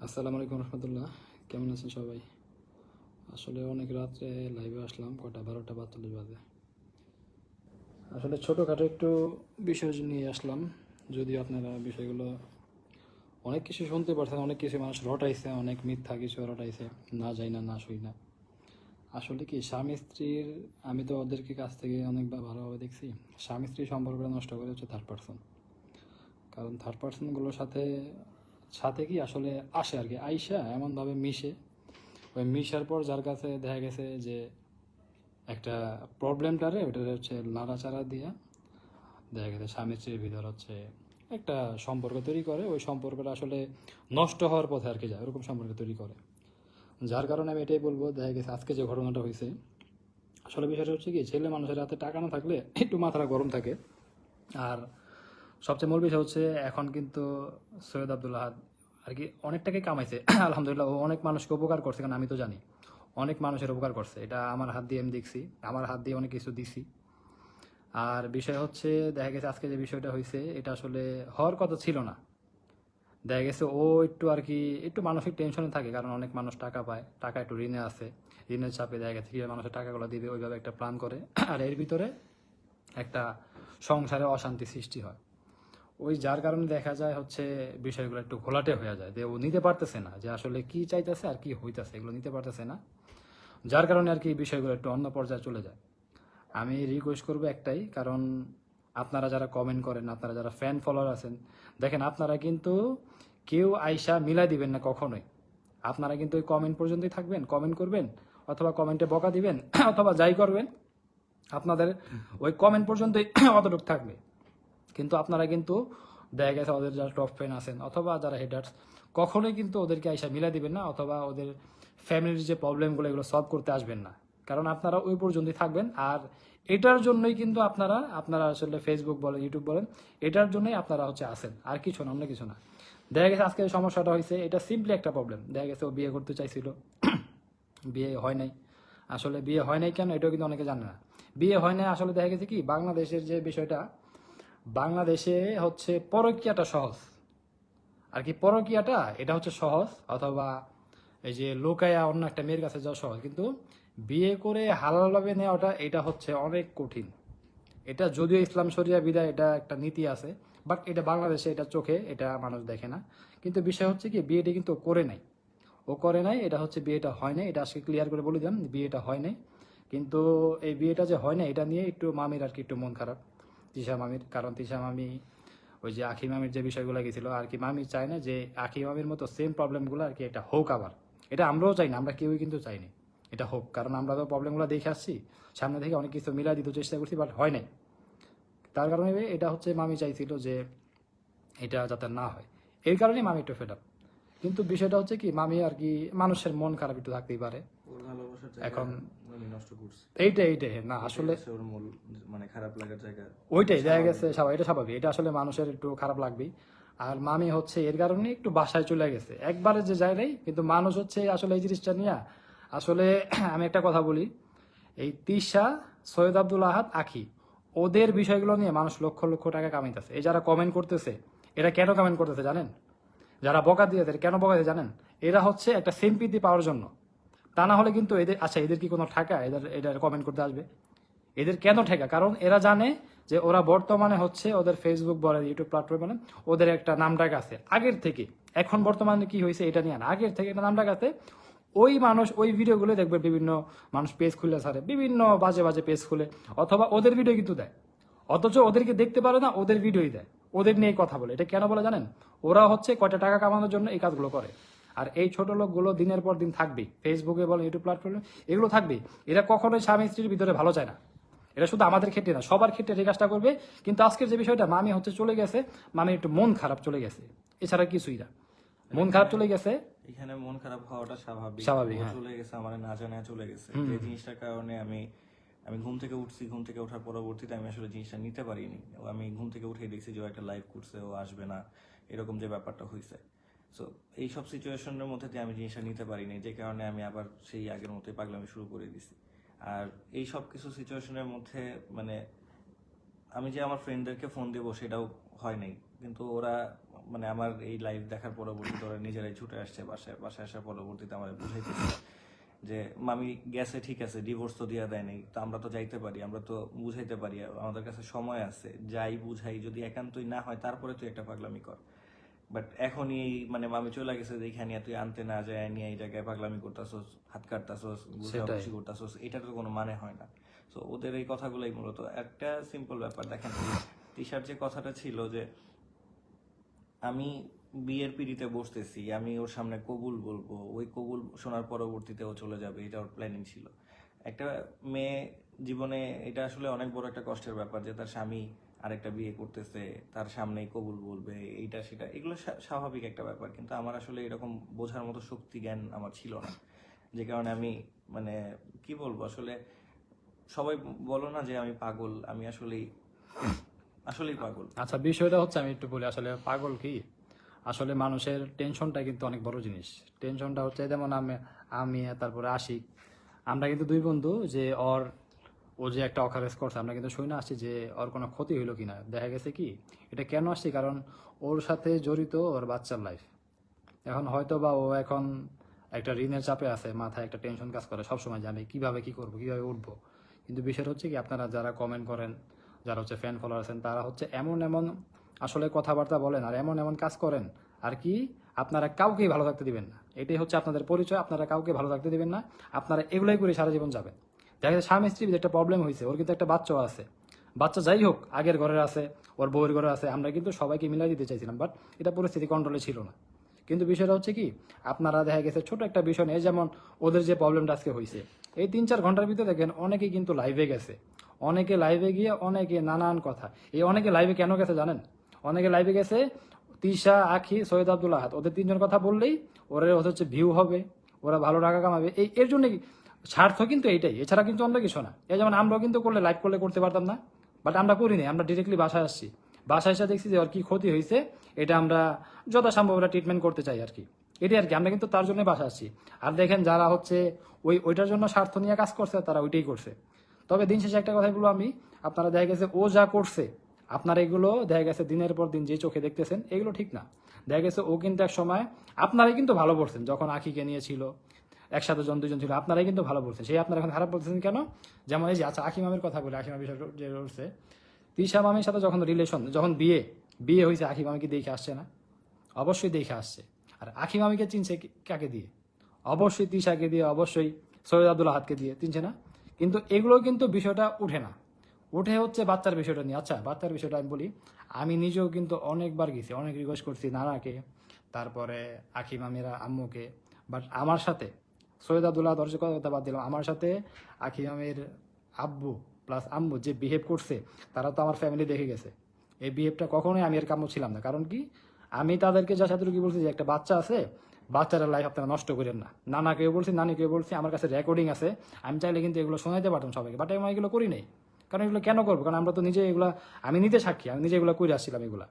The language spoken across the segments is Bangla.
আসসালামু আলাইকুম রহমতুল্লাহ। কেমন আছেন সবাই? আসলে অনেক রাত্রে লাইভে আসলাম, কটা 12টা 42 বাজে। আসলে ছোটোখাটো একটু বিষয় নিয়ে আসলাম। যদিও আপনারা বিষয়গুলো অনেক কিছু শুনতে পারছেন, অনেক কিছু মানুষ রটাইছে, অনেক মিথ্যা কিছু রটাইছে, না যাই না, না শুই না। আসলে কি স্বামী স্ত্রীর, আমি তো ওদেরকে কাছ থেকে অনেকবার ভালোভাবে দেখছি, স্বামী স্ত্রীর সম্পর্কটা নষ্ট করে হচ্ছে থার্ড পার্সন। কারণ থার্ড পার্সনগুলোর সাথে সাথে কি আসলে আসে আর কি, আইসা এমনভাবে মিশে, ওই মিশার পর যার কাছে দেখা গেছে যে একটা প্রবলেমটারে ওটারে হচ্ছে নাড়াচাড়া দিয়া দেখা গেছে স্বামী স্ত্রীর ভিতর হচ্ছে একটা সম্পর্ক তৈরি করে। ওই সম্পর্কটা আসলে নষ্ট হওয়ার পথে আর কি যায়, ওরকম সম্পর্ক তৈরি করে। যার কারণে আমি এটাই বলবো, দেখা গেছে আজকে যে ঘটনাটা হয়েছে, আসলে বিষয়টা হচ্ছে কি, ছেলে মানুষের হাতে টাকা না থাকলে একটু মাথাটা গরম থাকে। আর সবচেয়ে মূল বিষয় হচ্ছে এখন কিন্তু সৈয়দ আব্দুল আহাদ আর কি অনেক টাকাই কামাইছে আলহামদুলিল্লাহ। ও অনেক মানুষকে উপকার করছে, কারণ আমি তো জানি অনেক মানুষের উপকার করছে, এটা আমার হাত দিয়ে আমি দেখছি, আমার হাত দিয়ে অনেক কিছু দিছি। আর বিষয় হচ্ছে দেখা গেছে আজকে যে বিষয়টা হয়েছে, এটা আসলে হওয়ার কথা ছিল না। দেখা গেছে ও একটু আর কি একটু মানসিক টেনশনে থাকে, কারণ অনেক মানুষ টাকা পায়, টাকা একটু ঋণে আছে, ঋণের চাপে দেখা গেছে কীভাবে মানুষের টাকাগুলো দিবে ওইভাবে একটা প্ল্যান করে। আর এর ভিতরে একটা সংসারে অশান্তি সৃষ্টি হয়। ওই যার কারণে দেখা যায় হচ্ছে বিষয়গুলো একটু ঘোলাটে হয়ে যায়, যে ও নিতে পারতেছে না যে আসলে কি চাইতেছে আর কি হইতেছে, এগুলো নিতে পারতেছে না। যার কারণে আর কি বিষয়গুলো একটু অন্য পর্যায়ে চলে যায়। আমি রিকোয়েস্ট করবো একটাই, কারণ আপনারা যারা কমেন্ট করেন, আপনারা যারা ফ্যান ফলোয়ার আছেন, দেখেন আপনারা কিন্তু কেউ আইসা মিলাই দিবেন না কখনোই। আপনারা কিন্তু ওই কমেন্ট পর্যন্তই থাকবেন, কমেন্ট করবেন, অথবা কমেন্টে বকা দিবেন অথবা যাই করবেন, আপনাদের ওই কমেন্ট পর্যন্তই অতটুকু থাকবে। কিন্তু আপনারা কিন্তু দেখা গেছে ওদের যারা টপ ফ্যান আছেন অথবা যারা হেডার্স, কখনোই কিন্তু ওদেরকে আইসা মিলাই দিবেন না, অথবা ওদের ফ্যামিলির যে প্রবলেমগুলো এগুলো সলভ করতে আসবেন না। কারণ আপনারা ওই পর্যন্তই থাকবেন। আর এটার জন্যই কিন্তু আপনারা আপনারা আসলে ফেসবুক বলেন, ইউটিউব বলেন, এটার জন্যই আপনারা হচ্ছে আসেন, আর কিছু না, অন্য কিছু না। দেখা গেছে আজকে সমস্যাটা হয়েছে, এটা সিম্পলি একটা প্রবলেম। দেখা গেছে ও বিয়ে করতে চাইছিল, বিয়ে হয় নাই। আসলে বিয়ে হয় নাই কেন, এটাও কিন্তু অনেকে জানে না। বিয়ে হয় নাই আসলে দেখা গেছে কি, বাংলাদেশের যে বিষয়টা, বাংলাদেশে হচ্ছে পরকীয়াটা সহজ আর কি, পরকীয়াটা এটা হচ্ছে সহজ, অথবা এই যে লোকায়া অন্য একটা মেয়ের কাছে যাওয়া সহজ, কিন্তু বিয়ে করে হালালভাবে নেওয়াটা এটা হচ্ছে অনেক কঠিন। এটা যদিও ইসলাম শরিয়া বিধায় এটা একটা নীতি আছে, বাট এটা বাংলাদেশে এটা চোখে এটা মানুষ দেখে না। কিন্তু বিষয় হচ্ছে কি, বিয়েটা কিন্তু ও করে নাই, ও করে নাই, এটা হচ্ছে বিয়েটা হয় নাই, এটা আজকে ক্লিয়ার করে বলে দিলাম, বিয়েটা হয় নাই। কিন্তু এই বিয়েটা যে হয় না, এটা নিয়ে একটু মামির আর কি একটু মন খারাপ, তিশা মামির। কারণ তিশা মামি ওই যে আখি মামির যে বিষয়গুলো গেছিল আর কি, মামি চায় না যে আখি মামির মতো সেম প্রবলেমগুলো আর কি এটা হোক আবার। এটা আমরাও চাই না, আমরা কেউই কিন্তু চাইনি এটা হোক, কারণ আমরা তো প্রবলেমগুলো দেখে আসছি, সামনে থেকে অনেক কিছু মিলাই দিতে চেষ্টা করছি, বাট হয় নাই। তার কারণে এটা হচ্ছে মামি চাইছিল যে এটা যাতে না হয়, এর কারণেই মামি একটু ফেড আপ। কিন্তু বিষয়টা হচ্ছে কি, মামি আর কি মানুষের মন খারাপ একটু থাকতেই পারে। ওর ভালোবাসার জায়গা এখন আমি নষ্ট করছি। এইটাই না এটাই আসলে হচ্ছে ওর মূল, মানে খারাপ লাগার জায়গা। ওইটাই দেখা স্বাভাবিক গেছে ব্যাপার। সবাই, এটা স্বাভাবিক, এটা আসলে মানুষের একটু খারাপ লাগবেই। আর মামি হচ্ছে এর কারণে একটু বাসায় চলে গেছে, একবারে যে যায় নাই, কিন্তু মানুষ হচ্ছে আসলে এই জিনিসটা নিয়ে আসলে আমি একটা কথা বলি, এই তিশা, সৈয়দ আব্দুল আহাদ, আখি, ওদের বিষয়গুলো নিয়ে মানুষ লক্ষ লক্ষ টাকা কামাইতেছে। এই যারা কমেন্ট করতেছে, এরা কেন কমেন্ট করতেছে জানেন? যারা বকা দিয়ে কেন বকা দিয়ে জানেন? এরা হচ্ছে একটা সিম্পিতি পাওয়ার জন্য। তা না হলে কিন্তু এদের, আচ্ছা এদের কি কোনো ঠাকা এদের এটা কমেন্ট করতে আসবে? এদের কেন ঠেকা? কারণ এরা জানে যে ওরা বর্তমানে হচ্ছে ওদের ফেসবুক বলেন, ইউটিউব প্ল্যাটফর্ম বলেন, ওদের একটা নামডাক আছে আগের থেকে। এখন বর্তমানে কি হয়েছে এটা নিয়ে না, আগের থেকে একটা নামডাক আছে। ওই মানুষ ওই ভিডিওগুলো দেখবে, বিভিন্ন মানুষ পেজ খুলে ছাড়ে, বিভিন্ন বাজে বাজে পেজ খুলে, অথবা ওদের ভিডিও কিন্তু দেয়, অথচ ওদেরকে দেখতে পারে না, ওদের ভিডিওই দেয়, ওদের নিয়ে কথা বলে। এটা কেন বলে জানেন? ওরা হচ্ছে কয়টা টাকা কামানোর জন্য এই কাজগুলো করে। আর এই ছোট লোকগুলো দিনের পর দিন থাকবেই, ফেসবুকে বলেন, ইউটিউব প্ল্যাটফর্মে, এগুলো থাকবেই। এরা কখনোই স্বামী স্ত্রীর ভিতরে ভালো চায় না। এটা শুধু আমাদের ক্ষেত্রে না, সবার ক্ষেত্রে এই কাজটা করবে। কিন্তু আজকের যে বিষয়টা, মামি হচ্ছে চলে গেছে, মামি একটু মন খারাপ চলে গেছে, এছাড়া কিছুই না, মন খারাপ চলে গেছে। এখানে মন খারাপ হওয়াটা স্বাভাবিক। স্বাভাবিক, ও হ্যাঁ। চলে গেছে, আমার না জানায় চলে গেছে। এই জিনিসটার কারণে আমি আমি ঘুম থেকে উঠছি, ঘুম থেকে ওঠার পরবর্তীতে আমি আসলে জিনিসটা নিতে পারিনি। আমি ঘুম থেকে উঠে দেখছি যে ও একটা লাইভ করছে, ও আসবে না, এরকম যে ব্যাপারটা হয়েছে। সো এই সব সিচুয়েশনের মধ্যে দিয়ে আমি জিনিসটা নিতে পারিনি, যে কারণে আমি আবার সেই আগের মতোই পাগলামি শুরু করে দিছি। আর এই সব কিছু সিচুয়েশনের মধ্যে মানে আমি যে আমার ফ্রেন্ডদেরকে ফোন দেবো সেটাও হয় নাই। কিন্তু ওরা মানে আমার এই লাইভ দেখার পরবর্তীতে ওরা নিজেরাই ছুটে আসছে বাসায় আসার পরবর্তীতে আমাদের বুঝাইতেছে যে মামি গেছে ঠিক আছে, ডিভোর্স তো দেওয়া দেয় নাই, তো আমরা তো যাইতে পারি, আমরা তো বুঝাইতে পারি, আমাদের কাছে সময় আছে, যাই বুঝাই, যদি একান্তই না হয় তারপরে তুই একটা পাগলামি কর। বাট এখনই মানে মামি চলে গেছে দেখে নিয়ে তুই আনতে না যায় নিয়ে এই জায়গায় পাগলামি করতেছস, হাত কাটতেছস, ঘুষাঘুষি করতেছস, এটার তো কোনো মানে হয় না। তো ওদের এই কথাগুলোই মূলত একটা সিম্পল ব্যাপার। দেখেন তিশার যে কথাটা ছিল যে আমি বিয়ের পিড়িতে বসতেছি, আমি ওর সামনে কবুল বলবো, ওই কবুল শোনার পরবর্তীতে ও চলে যাবে, এটা ওর প্ল্যানিং ছিল। একটা মেয়ে জীবনে এটা আসলে অনেক বড় একটা কষ্টের ব্যাপার যে তার স্বামী আরেকটা বিয়ে করতেছে, তার সামনেই কবুল বলবে, এইটা সেটা, এগুলো স্বাভাবিক একটা ব্যাপার। কিন্তু আমার আসলে এরকম বোঝার মতো শক্তি জ্ঞান আমার ছিল না, যে কারণে আমি মানে কি বলবো আসলে, সবাই বলো না যে আমি পাগল, আমি আসলেই পাগল। আচ্ছা, বিষয়টা হচ্ছে আমি একটু বলি আসলে পাগল কি। আসলে মানুষের টেনশনটা কিন্তু অনেক বড় জিনিস। টেনশনটা হচ্ছে যেমন আমি তারপরে আশিক, আমরা কিন্তু দুই বন্ধু যে ও যে একটা অকারেজ করছে, আমরা কিন্তু শুনে আসছি যে ওর কোনো ক্ষতি হইলো কিনা। দেখা গেছে কি এটা কেন আসছি, কারণ ওর সাথে জড়িত ওর বাচ্চার লাইফ। এখন হয়তো বা ও এখন একটা ঋণের চাপে আছে, মাথায় একটা টেনশন কাজ করে সবসময় যে আমি কীভাবে কী করবো, কীভাবে উঠবো। কিন্তু বিষয়টা হচ্ছে কি, আপনারা যারা কমেন্ট করেন, যারা হচ্ছে ফ্যান ফলোয়ার আছেন, তারা হচ্ছে এমন এমন আসলে কথাবার্তা বলেন আর এমন এমন কাজ করেন আর কি, আপনারা কাউকেই ভালো থাকতে দিবেন না। এটাই হচ্ছে আপনাদের পরিচয়, আপনারা কাউকে ভালো থাকতে দিবেন না, আপনারা এগুলোই করে সারা জীবন যাবেন। দেখা যায় স্বামী স্ত্রীর যে একটা প্রবলেম হয়েছে, ওর কিন্তু একটা বাচ্চাও আছে, বাচ্চা যাই হোক আগের ঘরের আছে, ওর বউয়ের ঘরে আছে, আমরা কিন্তু সবাইকে মিলাই দিতে চাইছিলাম, বাট এটা পরিস্থিতি কন্ট্রোলে ছিল না। কিন্তু বিষয়টা হচ্ছে কি, আপনারা দেখা গেছে ছোট একটা বিষয় নিয়ে, যেমন ওদের যে প্রবলেমটা আজকে হয়েছে, এই 3-4 ঘন্টার ভিতরে দেখেন অনেকে কিন্তু লাইভে গেছে, অনেকে লাইভে গিয়ে অনেকে নানান কথা। এই অনেকে লাইভে কেন গেছে জানেন? অনেকে লাইভে গেছে তিশা, আখি, সৈয়দ আব্দুল আহাদ, ওদের 3জন কথা বললেই ওরা হচ্ছে ভিউ হবে, ওরা ভালো টাকা কামাবে, এর জন্য স্বার্থ কিন্তু এইটাই, এছাড়া কিন্তু অন্য কিছু না। এই যেমন আমরাও কিন্তু করলে লাইভ করলে করতে পারতাম না, বাট আমরা করিনি, আমরা ডিরেক্টলি বাসায় আসছি, বাসায় এসে দেখছি যে ওর কি ক্ষতি হয়েছে, এটা আমরা যথাসম্ভব আমরা ট্রিটমেন্ট করতে চাই আর কি। এটাই আর কি, আমরা কিন্তু তার জন্য বাসা আসছি। আর দেখেন যারা হচ্ছে ওইটার জন্য স্বার্থ নিয়ে কাজ করছে, তারা ওইটাই করছে। তবে দিন শেষে একটা কথা বলবো আমি, আপনারা দেখা গেছে ও যা করছে, আপনার এগুলো দেখা গেছে দিনের পর দিন যে চোখে দেখতেছেন এগুলো ঠিক না। দেখা গেছে ও কিন্তু এক সময় আপনারাই কিন্তু ভালো বলছেন, যখন আখিকে নিয়েছিল একসাথে 2জন ছিল, আপনারাই কিন্তু ভালো বলছেন, সেই আপনারা এখন খারাপ বলতেছেন কেন? যেমন এই যে আচ্ছা আখি মামির কথা বলে, আখি মামি যে রয়েছে তিশা মামির সাথে যখন যখন বিয়ে হয়েছে, আখি মামি কি দেখে আসছে না? অবশ্যই দেখে আসছে। আর আখি মামিকে চিনছে কাকে দিয়ে? অবশ্যই তিশাকে দিয়ে, অবশ্যই সৈয়দ আব্দুল আহাদকে দিয়ে চিনছে না? কিন্তু এগুলো কিন্তু বিষয়টা উঠে না, উঠে হচ্ছে বাচ্চার বিষয়টা নিয়ে। আচ্ছা বাচ্চার বিষয়টা আমি বলি, আমি নিজেও কিন্তু অনেকবার গেছি, অনেক রিকোয়েস্ট করছি নানাকে, তারপরে আখি মামিরা আম্মুকে, বাট আমার সাথে সৈয়দ আব্দুল্লাহ দর্শক কথা বাদ দিলাম, আমার সাথে আখি মামির আব্বু প্লাস আম্মু যে বিহেভ করছে, তারা তো আমার ফ্যামিলি দেখে গেছে। এই বিহেভটা কখনোই আমি এর কাম্য ছিলাম না। কারণ কি, আমি তাদেরকে যা সাথে কি বলছি যে একটা বাচ্চা আছে, বাচ্চারা লাইফ আপনারা নষ্ট করেন না। নানাকেও বলছি, নানিকেও বলছি, আমার কাছে রেকর্ডিং আছে, আমি চাইলে কিন্তু এগুলো শোনাইতে পারতাম সবাইকে, বাট আমি এগুলো করি নাই। কারণ এগুলো কেন করবো? কারণ আমরা তো নিজে এগুলা, আমি নিজে সাক্ষী, আমি নিজে এগুলো করে আসছিলাম এগুলা।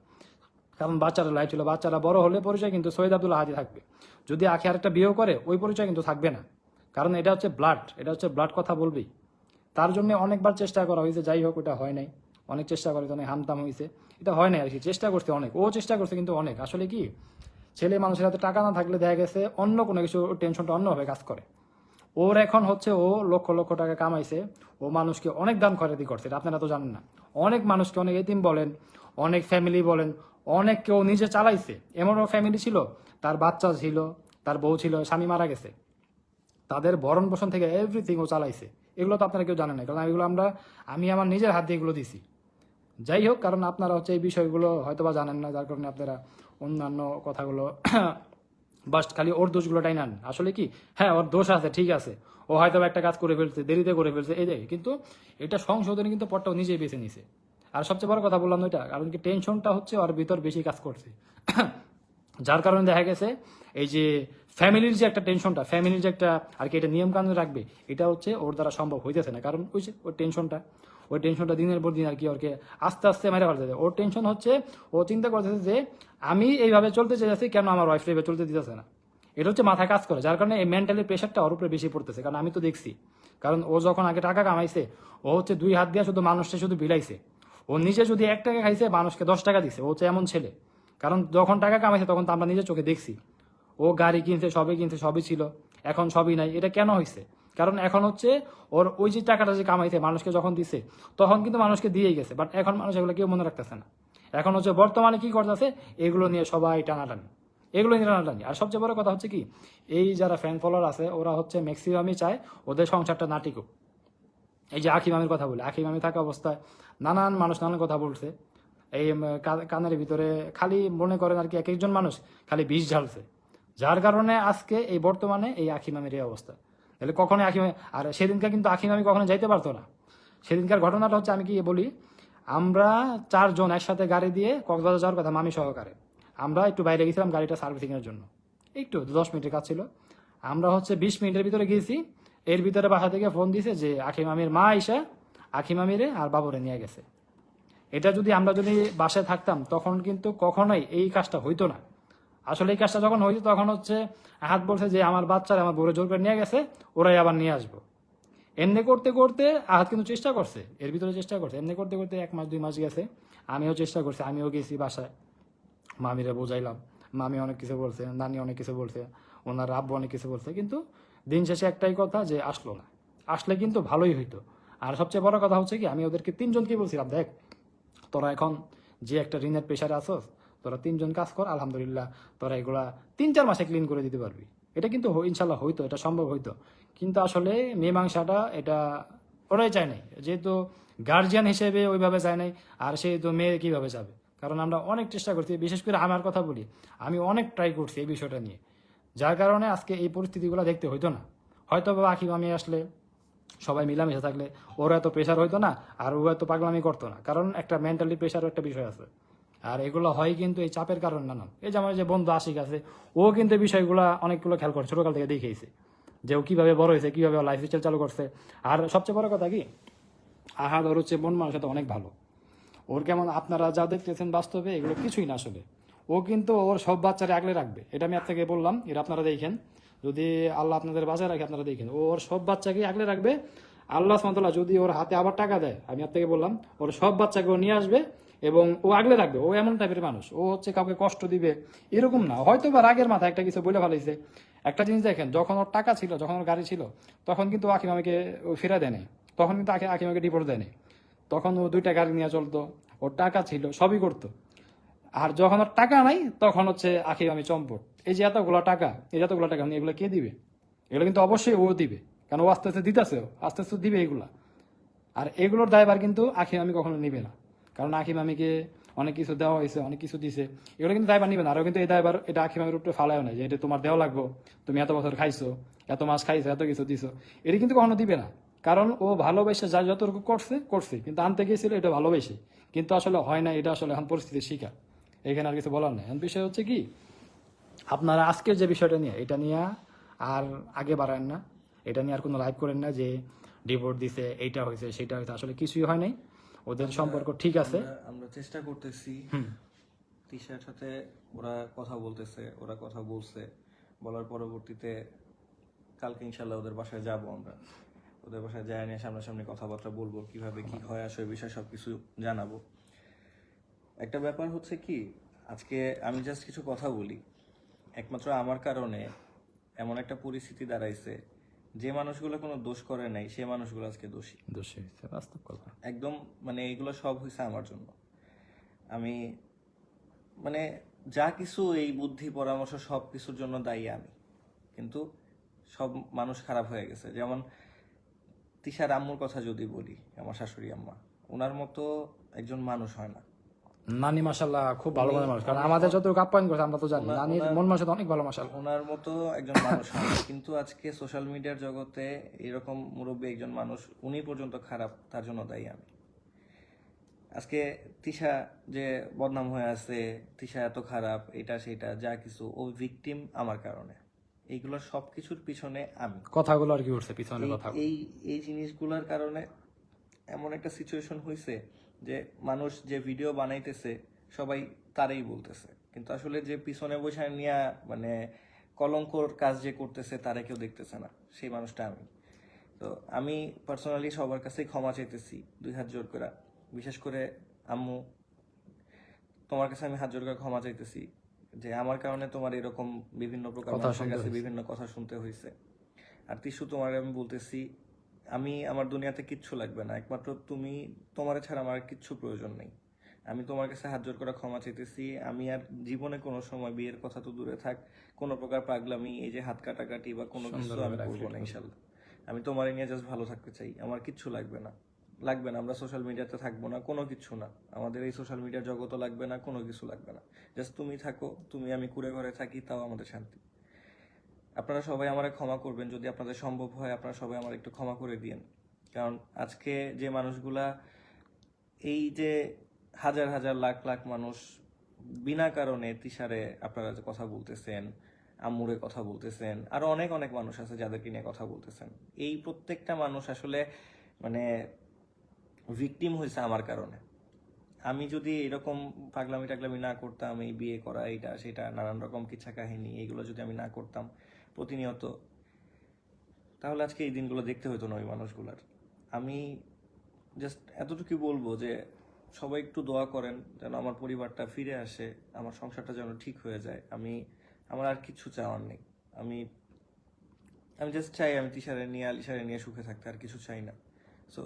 কারণ বাচ্চারা লাইফ ছিল, বাচ্চারা বড় হলে পরিচয় কিন্তু সৈয়দ আব্দুল আহাদি থাকবে। যদি আখি আরেকটা বিয়েও করে, ওই পরিচয় কিন্তু থাকবে না। কারণ এটা হচ্ছে ব্লাড, এটা হচ্ছে ব্লাড কথা বলবেই। তার জন্য অনেকবার চেষ্টা করা হয়েছে, যাই হোক ওটা হয় নাই। অনেক চেষ্টা করে, অনেক হামতাম হয়েছে, এটা হয় নাই আর কি। চেষ্টা করছে অনেক, ও চেষ্টা করছে কিন্তু অনেক। আসলে কি, ছেলে মানুষের হাতে টাকা না থাকলে দেখা গেছে অন্য কোনো কিছু টেনশনটা অন্যভাবে কাজ করে। ওর এখন হচ্ছে ও লক্ষ লক্ষ টাকা কামাইছে, ও মানুষকে অনেক দান খয়রাতি করছে, এটা আপনারা তো জানেন না। অনেক মানুষকে, অনেক এতিম বলেন, অনেক ফ্যামিলি বলেন, অনেক কেউ নিজে চালাইছে। এমনও ফ্যামিলি ছিল, তার বাচ্চা ছিল, তার বউ ছিল, স্বামী মারা গেছে, তাদের ভরণ পোষণ থেকে এভরিথিং ও চালাইছে। এগুলো তো আপনারা কেউ জানেন না, কারণ এগুলো আমি আমার নিজের হাত দিয়ে এগুলো দিছি। যাই হোক, কারণ আপনারা হচ্ছে এই বিষয়গুলো হয়তো বা জানেন না, যার কারণে আপনারা অন্যান্য কথাগুলো বাস খালি ওর দোষগুলো টাইনান। আসলে কি, হ্যাঁ ওর দোষ আছে, ঠিক আছে, ও হয়তো একটা কাজ করে ফেলছে, দেরিতে করে ফেলছে, এই যে, কিন্তু এটা সংশোধনে কিন্তু পথটাও নিজেই বেছে নিছে। আর সবচেয়ে বড় কথা বললাম ওইটা, কারণ কি টেনশনটা হচ্ছে ওর ভিতর বেশি কাজ করছে, যার কারণে দেখা গেছে এই যে ফ্যামিলির যে একটা টেনশনটা, ফ্যামিলির যে একটা আর কি এটা নিয়ম কানুন রাখবে, এটা হচ্ছে ওর দ্বারা সম্ভব হইতেছে না। কারণ ওই টেনশনটা দিনের পর দিন আর কি ওরকে আস্তে আস্তে মেরে ফেলতেছে। ওর টেনশন হচ্ছে, ও চিন্তা করতেছে যে আমি এইভাবে চলতে চাইছি, কেন আমার ওয়াইফ এইভাবে চলতে দিতেছে না। এটা হচ্ছে মাথায় কাজ করে, যার কারণে এই মেন্টালি প্রেশারটা ওর উপরে বেশি পড়তেছে। কারণ আমি তো দেখছি, কারণ ও যখন আগে টাকা কামাইছে, ও হচ্ছে 2 হাত দিয়ে শুধু মানুষটা শুধু বিলাইছে, ও নিজে যদি 1 টাকা খাইছে মানুষকে 10 টাকা দিছে, ও হচ্ছে এমন ছেলে। কারণ যখন টাকা কামাইছে তখন তো আমরা নিজের চোখে দেখছি ও গাড়ি কিনছে, সবই ছিল, এখন সবই নাই। এটা কেন হয়েছে? কারণ এখন হচ্ছে ওর ওই যে টাকাটা যে কামাইছে মানুষকে যখন দিছে তখন কিন্তু মানুষকে দিয়েই গেছে, বাট এখন মানুষ এগুলো কেউ মনে রাখতেছে না। এখন হচ্ছে বর্তমানে কি করতেছে, এগুলো নিয়ে সবাই টানাটানি, এগুলো নিয়ে টানাটানি। আর সবচেয়ে বড় কথা হচ্ছে কি, এই যারা ফ্যান ফলোয়ার আছে ওরা হচ্ছে ম্যাক্সিমামই চায় ওদের সংসারটা না টিকুক। এই যে আখি মামির কথা বলে, আখি মামি থাকা অবস্থায় নানান মানুষ নানান কথা বলছে, এই কানের ভিতরে খালি মনে করেন আর কি এক একজন মানুষ খালি বিষ ঢালছে, যার কারণে আজকে এই বর্তমানে এই আখি মামির এই অবস্থা। তাহলে কখনো আখি মামি, আর সেদিনকার কিন্তু আখি মামি কখনো যাইতে পারতো না। সেদিনকার ঘটনাটা হচ্ছে, আমি কি বলি, আমরা 4 জন একসাথে গাড়ি দিয়ে কক্সবাজার যাওয়ার কথা, মামি সহকারে। আমরা একটু বাইরে গেছিলাম গাড়িটা সার্ভিসিং এর জন্য, একটু 10 মিনিটের কাজ ছিল। আমরা হচ্ছে 20 মিনিটের ভিতরে গিয়েছি, এর ভিতরে বাসা থেকে ফোন দিছে যে আখি মামির মা আইসা আখি মামিরে আর বাবুরে নিয়ে গেছে। এটা আমরা যদি বাসায় থাকতাম তখন কিন্তু কখনোই এই কাজটা হইতো না। আসলে এই কাজটা যখন হইতো তখন হচ্ছে আহাত বলছে যে আমার বাচ্চারা আমার বউরে জোর করে নিয়ে গেছে, ওরাই আবার নিয়ে আসবো। এমনি করতে করতে আহাত কিন্তু চেষ্টা করছে, এর ভিতরে চেষ্টা করছে, এমনি করতে করতে 1 মাস 2 মাস গেছে। আমিও চেষ্টা করছি, আমিও গেছি বাসায়, মামিরে বোঝাইলাম, মামি অনেক কিছু বলছে, নানি অনেক কিছু বলছে, ওনার আব্বু অনেক কিছু বলছে, কিন্তু দিন শেষে একটাই কথা যে আসলো না। আসলে কিন্তু ভালোই হইতো। আর সবচেয়ে বড় কথা হচ্ছে কি, আমি ওদেরকে 3 জনকে বলছিলাম, দেখ তোরা এখন যে একটা ঋণের প্রেশারে আসস, তোরা 3 জন কাজ কর, আলহামদুলিল্লাহ তোরা এগুলা 3-4 মাসে ক্লিন করে দিতে পারবি। এটা কিন্তু ইনশাল্লাহ হইতো, এটা সম্ভব হইতো। কিন্তু আসলে মীমাংসাটা এটা ওরাই চায় নাই, যেহেতু গার্জিয়ান হিসেবে ওইভাবে চায় নাই, আর সেহেতু মেয়ে কিভাবে যাবে। কারণ আমরা অনেক চেষ্টা করছি, বিশেষ করে আমার কথা বলি, আমি অনেক ট্রাই করছি এই বিষয়টা নিয়ে, যার কারণে আজকে এই পরিস্থিতিগুলো দেখতে হইতো না। হয়তো বা আখি মামি আসলে সবাই মিলামিশে থাকলে ওর এত প্রেশার হইতো না, আর ও এত পাগলামি করতো না। কারণ একটা মেন্টালি প্রেশারও একটা বিষয় আছে, আর এগুলো হয় কিন্তু এই চাপের কারণ না। এই যে আমার যে বন্ধু আশিক আছে, ও কিন্তু এই বিষয়গুলো অনেকগুলো খেয়াল করে, ছোটকাল থেকে দেখেইছে যে ও কিভাবে বড় হয়েছে, কিভাবে লাইফ স্টাইল চালু করছে। আর সবচেয়ে বড় কথা কি, আহাদ ওর হচ্ছে মন মানুষের সাথে অনেক ভালো। ওর কেমন আপনারা যা দেখতেছেন বাস্তবে এগুলো কিছুই না আসলে। ও কিন্তু ওর সব বাচ্চারা আগলে রাখবে, এটা আমি আপনাকে বললাম, এটা আপনারা দেখেন, যদি আল্লাহ আপনাদের বাঁচায় রাখে আপনারা দেখেন, ও ওর সব বাচ্চাকে আগলে রাখবে। আল্লাহ সুবহানাহু ওয়া তাআলা যদি ওর হাতে আবার টাকা দেয়, আমি আপনাকে বললাম, ওর সব বাচ্চাকে ও নিয়ে আসবে এবং ও আগলে রাখবে। ও এমন টাইপের মানুষ, ও হচ্ছে কাউকে কষ্ট দিবে এরকম না। হয়তো বা রাগের মাথায় একটা কিছু বলে ফেলাইছে। একটা জিনিস দেখেন, যখন ওর টাকা ছিল, যখন ওর গাড়ি ছিল, তখন কিন্তু আকিম আমাকে ফিরে দেয়নি, তখন কিন্তু আকিম আমাকে ডিভোর্স দেয়নি। তখন ও 2টা গাড়ি নিয়ে চলতো, ওর টাকা ছিল, সবই করতো। আর যখন ওর টাকা নাই তখন হচ্ছে আখির আমি চম্পট। এই যে এতগুলো টাকা, এগুলো কে দিবে? এগুলো কিন্তু অবশ্যই ও দিবে, কারণ ও আস্তে আস্তে দিতেছে, আস্তে আস্তে দিবে এগুলা। আর এগুলোর দায়ভার কিন্তু আখিম আমি কখনো নিবে না, কারণ আখিম আমিকে অনেক কিছু দেওয়া হয়েছে, অনেক কিছু দিছে, এগুলো কিন্তু দায়ভার নিবে না। আরও কিন্তু এই দায়ভার এটা আখিম আমির উপরে ফালায়ও না, যে এটা তোমার দেওয়া লাগবো, তুমি এত বছর খাইছো, এত মাস খাইছো, এত কিছু দিছো, এটা কিন্তু কখনো দিবে না। কারণ ও ভালোবেসে যা যতটুকু করছে, কিন্তু আনতে গিয়েছিল এটা ভালোবেসে, কিন্তু আসলে হয় না, এটা আসলে এখন পরিস্থিতির শিকার। এখানে আর কিছু বলার নেই। এখন বিষয় হচ্ছে কি, আপনারা আজকের যে বিষয়টা নিয়ে, এটা নিয়ে আর আগে বাড়ান না, এটা নিয়ে আর কোনো লাইভ করেন না যে ডিভোর্স দিছে, এইটা হয়েছে সেটা হয়েছে, আসলে কিছুই হয় নাই, ওদের সম্পর্ক ঠিক আছে। আমরা চেষ্টা করতেছি, তিশার সাথে ওরা কথা বলতেছে, ওরা কথা বলছে, বলার পরবর্তীতে কালকে ইনশাল্লাহ ওদের বাসায় যাব, আমরা ওদের বাসায় যাই নিয়ে সামনাসামনি কথাবার্তা বলবো, কিভাবে কি হয় আসলে বিষয় সবকিছু জানাবো। একটা ব্যাপার হচ্ছে কি, আজকে আমি জাস্ট কিছু কথা বলি, একমাত্র আমার কারণে এমন একটা পরিস্থিতি দাঁড়াইছে, যে মানুষগুলো কোনো দোষ করে নাই সে মানুষগুলো আজকে দোষী। দোষী বাস্তব কথা, একদম মানে এগুলো সব হয়েছে আমার জন্য। আমি মানে যা কিছু এই বুদ্ধি পরামর্শ সব কিছুর জন্য দায়ী আমি, কিন্তু সব মানুষ খারাপ হয়ে গেছে। যেমন তিশার আম্মুর কথা যদি বলি, আমার শাশুড়ি আম্মা, ওনার মতো একজন মানুষ হয় না। নানি মাশাআল্লাহ খুব ভালো মনের মানুষ, কারণ আমাদের যতটুকু আপ্যায়ন করছে আমরা তো জানি, নানির মন মানসিকতা অনেক ভালো মাশাআল্লাহ। ওনার মতো একজন মানুষ হয় না, কিন্তু আজকে সোশ্যাল মিডিয়ার জগতে এরকম মুরব্বী একজন মানুষ, উনি পর্যন্ত খারাপ, তার জন্য দায়ী আমি। আজকে তিশা যে বদনাম হয়ে আছে, তিশা এত খারাপ, এটা সেটা যা কিছু, ও ভিকটিম আমার কারণে। এইগুলোর সবকিছুর পিছনে আমি, কথাগুলো আর কি উঠছে পিছনে কথা, এই এই জিনিসগুলোর কারণে এমন একটা সিচুয়েশন হয়েছে যে মানুষ যে ভিডিও বানাইতেছে সবাই তারই বলতেছে, কিন্তু আসলে যে পিছনে বসে নিয়ে মানে কলঙ্কর কাজ যে করতেছে তারা কেউ দেখতেছে না, সেই মানুষটা আমি। তো আমি পার্সোনালি সবার কাছেই ক্ষমা চাইতেছি 2 হাত জোর করে, বিশেষ করে আম্মু, তোমার কাছে আমি হাত জোড় করে ক্ষমা চাইতেছি যে আমার কারণে তোমার এরকম বিভিন্ন প্রকার কথা মানুষের শুনতে কাছে হয়েছে। বিভিন্ন কথা শুনতে হয়েছে। আর তিস্সু, তোমার আমি বলতেছি, আমি আমার দুনিয়াতে কিচ্ছু লাগবে না, একমাত্র তুমি, তোমার ছাড়া আমার আর কিচ্ছু প্রয়োজন নেই। আমি তোমার কাছে হাত জোড় করে ক্ষমা চাইতেছি। আমি আর জীবনে কোনো সময়, বিয়ের কথা তো দূরে থাক, কোনো প্রকার পাগলামি, এই যে হাত কাটাকাটি বা কোনো কিছু সুন্দরভাবে আমি করবো না ইনশাল্লাহ। আমি তোমার নিয়ে জাস্ট ভালো থাকতে চাই, আমার কিচ্ছু লাগবে না। লাগবে না, আমরা সোশ্যাল মিডিয়াতে থাকবো না, কোনো কিছু না, আমাদের এই সোশ্যাল মিডিয়ার জগতও লাগবে না, কোনো কিছু লাগবে না। জাস্ট তুমি থাকো, তুমি আমি কুড়ে ঘরে থাকি, তাও আমাদের শান্তি। আপনারা সবাই আমারে ক্ষমা করবেন, যদি আপনাদের সম্ভব হয় আপনারা সবাই আমার একটু ক্ষমা করে দিয়েন। কারণ আজকে যে মানুষগুলা, এই যে হাজার হাজার লাখ লাখ মানুষ বিনা কারণে তিশারে আপনারা যে কথা বলতেছেন, আম্মুরে কথা বলতেছেন, আরো অনেক অনেক মানুষ আছে যাদেরকে নিয়ে কথা বলতেছেন, এই প্রত্যেকটা মানুষ আসলে মানে ভিকটিম হয়েছে আমার কারণে। আমি যদি এরকম পাগলামি টাগলামি না করতাম, এই বিয়ে করা, এইটা সেটা নানান রকম কিচ্ছা কাহিনী, এইগুলো যদি আমি না করতাম প্রতিনিয়ত, তাহলে আজকে এই দিনগুলো দেখতে হতো না ওই মানুষগুলার। আমি জাস্ট এতটুকু বলবো যে সবাই একটু দোয়া করেন যেন আমার পরিবারটা ফিরে আসে, আমার সংসারটা যেন ঠিক হয়ে যায়। আমার আর কিছু চাওয়ার নেই। আমি আমি জাস্ট চাই আমি তিশারে নিয়ে, আলিশারে নিয়ে সুখে থাকতে, আর কিছু চাই না। সো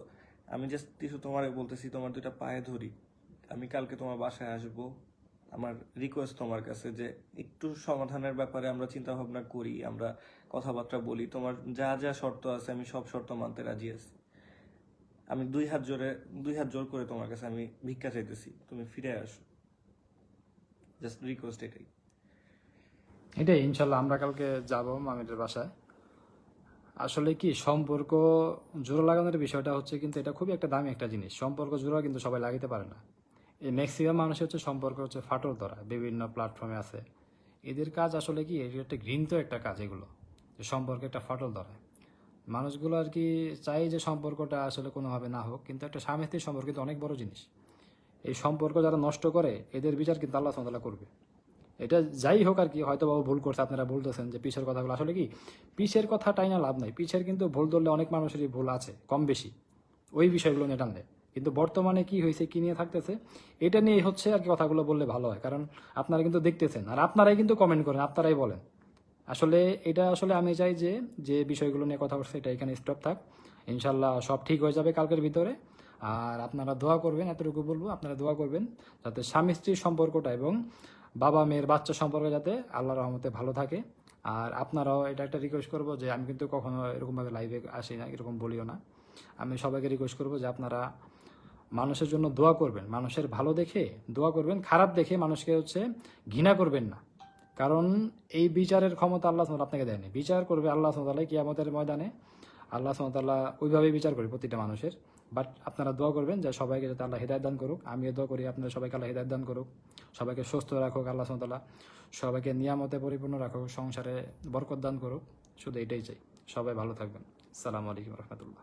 আমি জাস্ট কিছু তোমার বলতেছি, তোমার দুইটা পায়ে ধরি, আমি কালকে তোমার বাসায় আসবো। আমার রিকোয়েস্ট তোমার কাছে যে একটু সমাধানের ব্যাপারে আমরা চিন্তা ভাবনা করি, আমরা কথাবার্তা বলি। তোমার যা যা শর্ত আছে আমি সব শর্ত মানতে রাজি আছি। আমি দুই হাত জোর করে তোমার কাছে আমি ভিক্ষা চাইতেছি, তুমি ফিরে আসো। জাস্ট রিকোয়েস্ট এটাই। এটাই, ইনশাল্লাহ আমরা কালকে যাব মামিদের বাসায়। আসলে কি সম্পর্ক জোড়া লাগানোর বিষয়টা হচ্ছে, কিন্তু এটা খুবই একটা দামি একটা জিনিস। সম্পর্ক জোড়া কিন্তু সবাই লাগাতে পারে না। এই ম্যাক্সিমাম মানুষের হচ্ছে সম্পর্ক হচ্ছে ফাটল ধরা, বিভিন্ন প্ল্যাটফর্মে আছে। এদের কাজ আসলে কি, এটা একটা ঘৃণিত একটা কাজ এগুলো, যে সম্পর্কে একটা ফাটল ধরা। মানুষগুলো আর কি চাই যে সম্পর্কটা আসলে কোনোভাবে না হোক, কিন্তু একটা স্বামী স্ত্রীর সম্পর্ক কিন্তু অনেক বড় জিনিস। এই সম্পর্ক যারা নষ্ট করে এদের বিচার কিন্তু আল্লাহ তাআলা করবে। এটা যাই হোক আর কি, হয়তো বাবু ভুল করছে, আপনারা বলতেছেন যে পিছের কথাগুলো, আসলে কি পিছের কথাটাই না লাভ নাই। পিছের কিন্তু ভুল ধরলে অনেক মানুষেরই ভুল আছে কম বেশি, ওই বিষয়গুলো নিয়ে টানলে। কিন্তু বর্তমানে কি হয়েছে, কি নিয়ে থাকতেছে, এটা নিয়ে হচ্ছে আর কি কথাগুলো বললে ভালো হয়। কারণ আপনারা কিন্তু দেখতেছেন, আর আপনারাই কিন্তু কমেন্ট করেন, আপনারাই বলেন। আসলে এটা আসলে আমি চাই যে যে বিষয়গুলো নিয়ে কথা বলছে এটা এখানে স্টপ থাক। ইনশাল্লাহ সব ঠিক হয়ে যাবে কালকের ভিতরে। আর আপনারা দোয়া করবেন, এতটুকু বলবো, আপনারা দোয়া করবেন যাতে স্বামী স্ত্রীর সম্পর্কটা এবং বাবা মেয়ের বাচ্চা সম্পর্ক যাতে আল্লাহর রহমতে ভালো থাকে। আর আপনারাও এটা একটা রিকোয়েস্ট করবো যে আমি কিন্তু কখনো এরকমভাবে লাইভে আসি না, এরকম বলিও না। আমি সবাইকে রিকোয়েস্ট করবো যে আপনারা মানুষের জন্য দোয়া করবেন, মানুষের ভালো দেখে দোয়া করবেন, খারাপ দেখে মানুষকে হচ্ছে ঘৃণা করবেন না। কারণ এই বিচারের ক্ষমতা আল্লাহ সুবহানাহু আপনাকে দেয়নি। বিচার করবে আল্লাহ সুবহানাহু ওয়া তাআলা কিয়ামতের ময়দানে। আল্লাহ সুবহানাহু ওয়া তাআলা ওইভাবেই বিচার করে প্রতিটা মানুষের। বাট আপনারা দোয়া করবেন যে সবাইকে যাতে আল্লাহ হিদায়াত দান করুক। আমিও দোয়া করি আপনারা সবাইকে আল্লাহ হিদায়াত দান করুক, সবাইকে সুস্থ রাখুক আল্লাহ সুবহানাহু ওয়া তাআলা, সবাইকে নিয়ামতে পরিপূর্ণ রাখুক, সংসারে বরকত দান করুক। শুধু এটাই চাই। সবাই ভালো থাকবেন। আসসালামু আলাইকুম রহমতুল্লাহ।